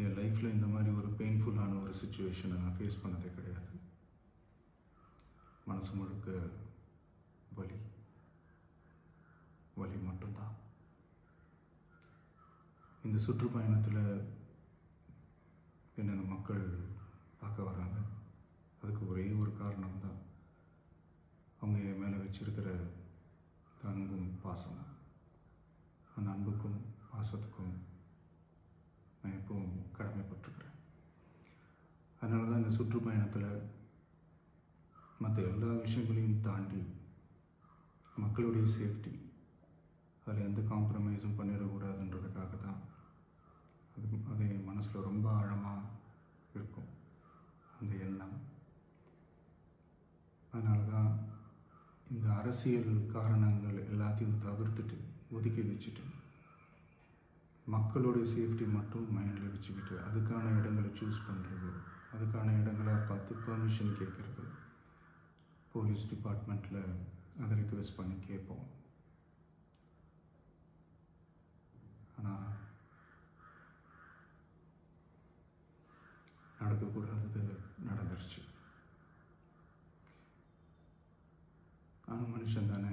என் லைஃப்பில் இந்த மாதிரி ஒரு பெயின்ஃபுல்லான ஒரு சுச்சுவேஷனை நான் ஃபேஸ் பண்ணதே கிடையாது. மனசு முழுக்க வலி வலி மட்டும்தான். இந்த சுற்றுப்பயணத்தில் என்னென்ன மக்கள் பார்க்க வராங்க, அதுக்கு ஒரே ஒரு காரணம் தான், அவங்க என் மேலே வச்சிருக்கிற அன்பும் பாசமும். அந்த அன்புக்கும் பாசத்துக்கும் நான் எப்பவும் கடமைப்பட்டிருக்கிறேன். அதனால தான் இந்த சுற்றுப்பயணத்தில் மற்ற எல்லா விஷயங்களையும் தாண்டி மக்களுடைய சேஃப்டி, அதில் எந்த காம்ப்ரமைஸும் பண்ணிடக்கூடாதுன்றதுக்காக தான் அது என் மனசில் ரொம்ப ஆழமாக இருக்கும் அந்த எண்ணம். அதனால தான் இந்த அரசியல் காரணங்கள் எல்லாத்தையும் தவிர்த்துட்டு ஒதுக்கி வச்சுட்டு மக்களுடைய சேஃப்டி மட்டும் மைண்டில் வச்சுக்கிட்டு அதுக்கான இடங்களை சூஸ் பண்ணுறது, அதுக்கான இடங்களை பார்த்து பெர்மிஷன் கேட்குறது, போலீஸ் டிபார்ட்மெண்ட்டில் அதை ரிக்வெஸ்ட் பண்ணி கேட்போம். ஆனால் நடக்கக்கூடாதது நடந்துருச்சு. நானும் மனுஷன் தானே.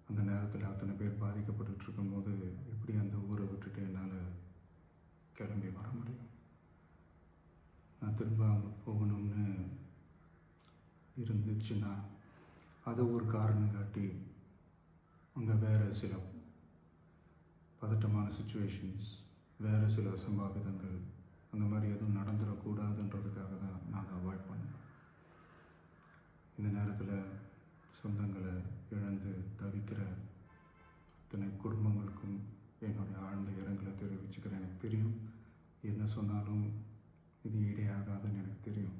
அந்த நேரத்தில் அத்தனை பேர் பாதிக்கப்பட்டு இருக்கும்போது எப்படி அந்த ஊரை விட்டுட்டு என்னால் கிளம்பி வர முடியும்? நான் திரும்ப அங்கே போகணும்னு இருந்துச்சுன்னா அதை ஒரு காரணம் காட்டி அங்கே வேறு சில பதட்டமான சுச்சுவேஷன்ஸ், வேறு சில அசம்பாவிதங்கள் அந்த மாதிரி எதுவும் நடந்துடக்கூடாதுன்றதுக்காக தான் நான் அவாய்ட் பண்ணேன். இந்த நேரத்தில் சொந்தங்களை இழந்து தவிக்கிற அத்தனை குடும்பங்களுக்கும் என்னுடைய ஆழ்ந்த இரங்கலை தெரிவிச்சுக்கிறேன். எனக்கு தெரியும், என்ன சொன்னாலும் இது ஈடேயாகாதுன்னு எனக்கு தெரியும்.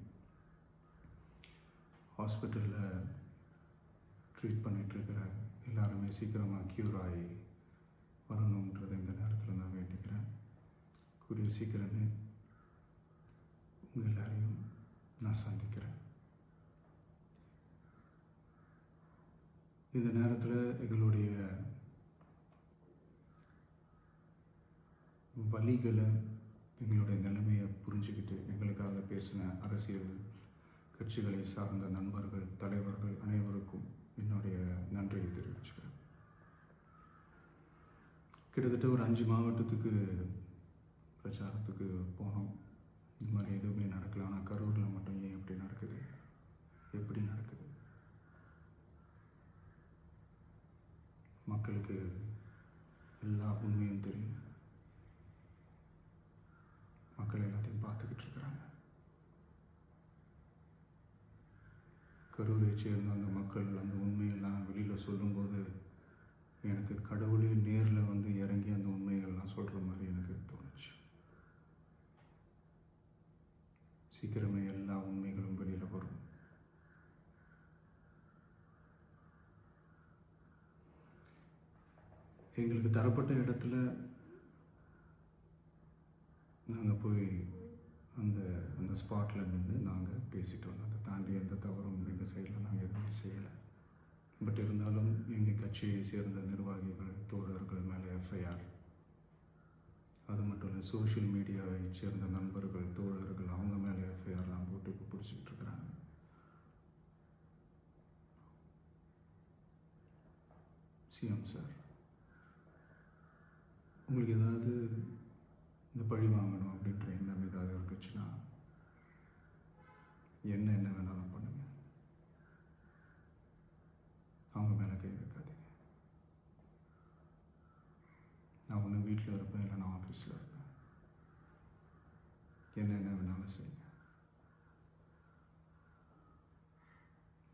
ஹாஸ்பிட்டலில் ட்ரீட் பண்ணிகிட்ருக்கிற எல்லாருமே சீக்கிரமாக க்யூர் ஆகி வரணுன்றதை இந்த நேரத்தில் நான் வேண்டிக்கிறேன். கூடிய சீக்கிரமே உங்கள் எல்லாரையும் நான் சந்திக்கிறேன். இந்த நேரத்தில் எங்களுடைய வலிகளை, எங்களுடைய நிலைமையை புரிஞ்சுக்கிட்டு எங்களுக்காக பேசின அரசியல் கட்சிகளை சார்ந்த நண்பர்கள், தலைவர்கள் அனைவருக்கும் என்னுடைய நன்றியை தெரிவிச்சுக்கிறேன். கிட்டத்தட்ட ஒரு 5 மாவட்டத்துக்கு பிரச்சாரத்துக்கு போனோம். இந்த மாதிரி எதுவுமே நடக்கல. ஆனால் கரூரில் மட்டும் ஏன் எப்படி நடக்குது, எப்படி நடக்குது? மக்களுக்கு எல்லா உண்மையும் தெரியும். மக்கள் எல்லாத்தையும் பார்த்துக்கிட்டு இருக்கிறாங்க. கரூரை சேர்ந்த அந்த மக்கள் அந்த உண்மையெல்லாம் வெளியில் சொல்லும்போது எனக்கு கடவுளே நேரில் வந்து இறங்கி அந்த உண்மைகள்லாம் சொல்கிற மாதிரி எனக்கு தோணுச்சு. சீக்கிரமே எல்லா உண்மைகளும் வெளியில் வரும். எங்களுக்கு தரப்பட்ட இடத்துல நாங்கள் போய் அந்த அந்த ஸ்பாட்டில் நின்று நாங்கள் பேசிட்டு வந்தோம். அதை தாண்டி எந்த தவறும் எங்கள் சைடில் நாங்கள் எதுவுமே செய்யலை. பட் இருந்தாலும் எங்கள் கட்சியை சேர்ந்த நிர்வாகிகள், தோழர்கள் மேலே எஃப்ஐஆர், அது மட்டும் இல்லை சோஷியல் மீடியாவை சேர்ந்த நண்பர்கள், தோழர்கள் அவங்க மேலே எஃப்ஐஆர்லாம் போட்டு இப்போ பிடிச்சிக்கிட்டு இருக்கிறாங்க. சிஎம் சார், உங்களுக்கு ஏதாவது இந்த பழி வாங்கணும் அப்படின்ற எண்ணம் ஏதாவது இருந்துச்சுன்னா என்ன வேணாலும் பண்ணுங்க. அவங்க மேலே கை வைக்காதீங்க. நான் ஒன்று வீட்டில் இருப்பேன், இல்லை நான் ஆஃபீஸில் இருப்பேன். என்ன வேணாலும் செய்யுங்க.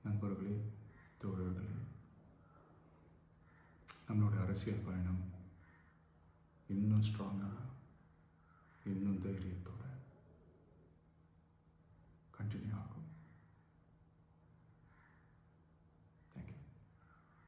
நண்பர்களே, தோழர்களே, நம்மளோட அரசியல் பயணம் இன்னும் ஸ்ட்ராங்காக, இன்னும் தைரியத்தோடு